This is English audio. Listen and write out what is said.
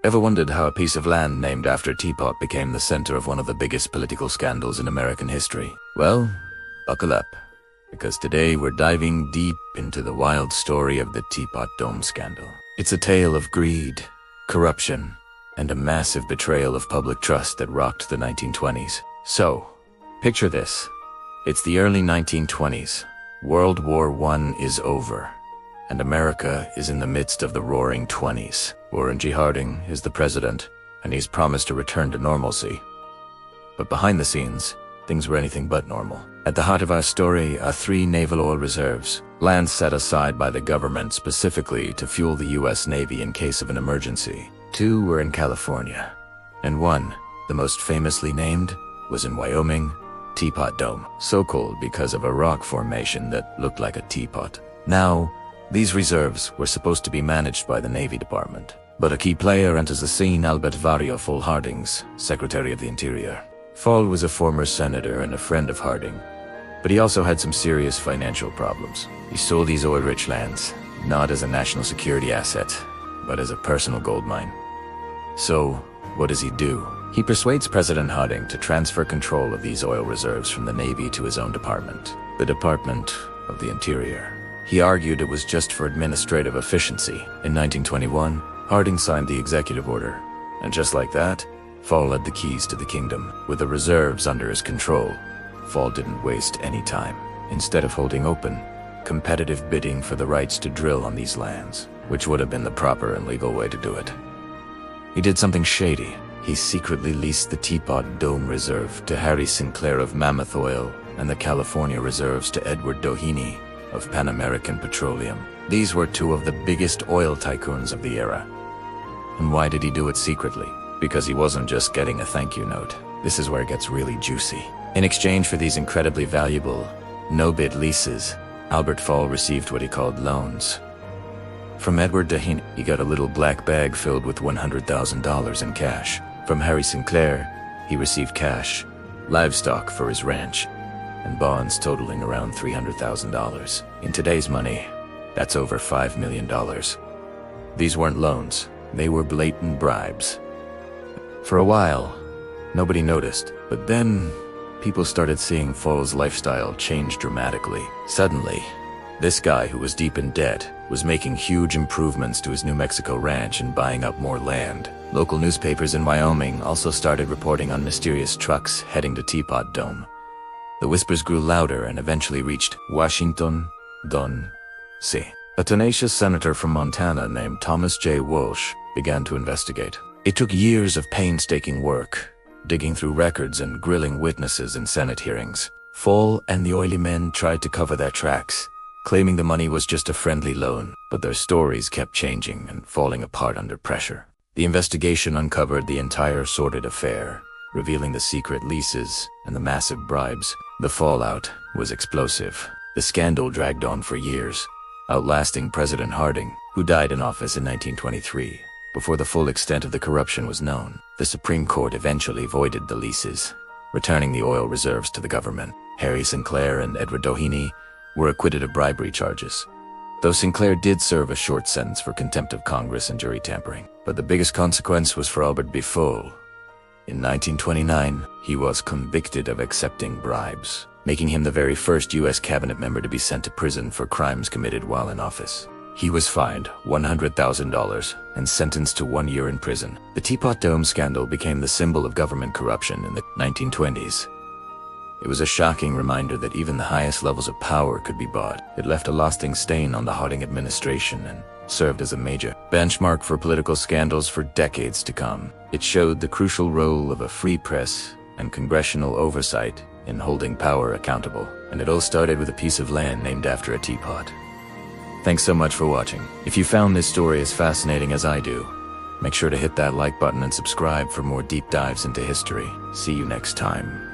Ever wondered how a piece of land named after Teapot became the center of one of the biggest political scandals in American history? Well, buckle up, because today we're diving deep into the wild story of the Teapot Dome scandal. It's a tale of greed, corruption, and a massive betrayal of public trust that rocked the 1920s. So, picture this. It's the early 1920s. World War I is over, and America is in the midst of the roaring 20s. Warren G. Harding is the president, and he's promised a return to normalcy. But behind the scenes, things were anything but normal. At the heart of our story are 3 naval oil reserves, lands set aside by the government specifically to fuel the U.S. Navy in case of an emergency. 2 were in California, and 1, the most famously named, was in Wyoming, Teapot Dome, so called because of a rock formation that looked like a teapot. Now, these reserves were supposed to be managed by the Navy Department. But a key player enters the scene, Albert Vario Fall Harding's Secretary of the Interior. Fall was a former senator and a friend of Harding, but he also had some serious financial problems. He sold these oil-rich lands, not as a national security asset, but as a personal gold mine. So, what does he do? He persuades President Harding to transfer control of these oil reserves from the Navy to his own department, the Department of the Interior. He argued it was just for administrative efficiency. In 1921, Harding signed the executive order, and just like that, Fall had the keys to the kingdom. With the reserves under his control, Fall didn't waste any time. Instead of holding open, competitive bidding for the rights to drill on these lands, which would have been the proper and legal way to do it. He did something shady. He secretly leased the Teapot Dome Reserve to Harry Sinclair of Mammoth Oil and the California reserves to Edward Doheny of Pan American Petroleum. These were 2 of the biggest oil tycoons of the era. And why did he do it secretly? Because he wasn't just getting a thank you note. This is where it gets really juicy. In exchange for these incredibly valuable, no-bid leases, Albert Fall received what he called loans. From Edward Doheny, he got a little black bag filled with $100,000 in cash. From Harry Sinclair, he received cash, livestock for his ranch, and bonds totaling around $300,000. In today's money, that's over $5 million. These weren't loans, they were blatant bribes. For a while, nobody noticed, but then people started seeing Fall's lifestyle change dramatically. Suddenly, this guy who was deep in debt was making huge improvements to his New Mexico ranch and buying up more land. Local newspapers in Wyoming also started reporting on mysterious trucks heading to Teapot Dome. The whispers grew louder and eventually reached Washington, D.C. A tenacious senator from Montana named Thomas J. Walsh began to investigate. It took years of painstaking work, digging through records and grilling witnesses in Senate hearings. Fall and the oily men tried to cover their tracks, claiming the money was just a friendly loan, but their stories kept changing and falling apart under pressure. The investigation uncovered the entire sordid affair, revealing the secret leases and the massive bribes. The fallout was explosive. The scandal dragged on for years, outlasting President Harding, who died in office in 1923. Before the full extent of the corruption was known, the Supreme Court eventually voided the leases, returning the oil reserves to the government. Harry Sinclair and Edward Doheny were acquitted of bribery charges, though Sinclair did serve a short sentence for contempt of Congress and jury tampering. But the biggest consequence was for Albert B. Fall. In 1929, he was convicted of accepting bribes, making him the very first U.S. cabinet member to be sent to prison for crimes committed while in office. He was fined $100,000 and sentenced to 1 year in prison. The Teapot Dome scandal became the symbol of government corruption in the 1920s. It was a shocking reminder that even the highest levels of power could be bought. It left a lasting stain on the Harding administration and served as a major benchmark for political scandals for decades to come. It showed the crucial role of a free press and congressional oversight in holding power accountable. And it all started with a piece of land named after a teapot. Thanks so much for watching. If you found this story as fascinating as I do, make sure to hit that like button and subscribe for more deep dives into history. See you next time.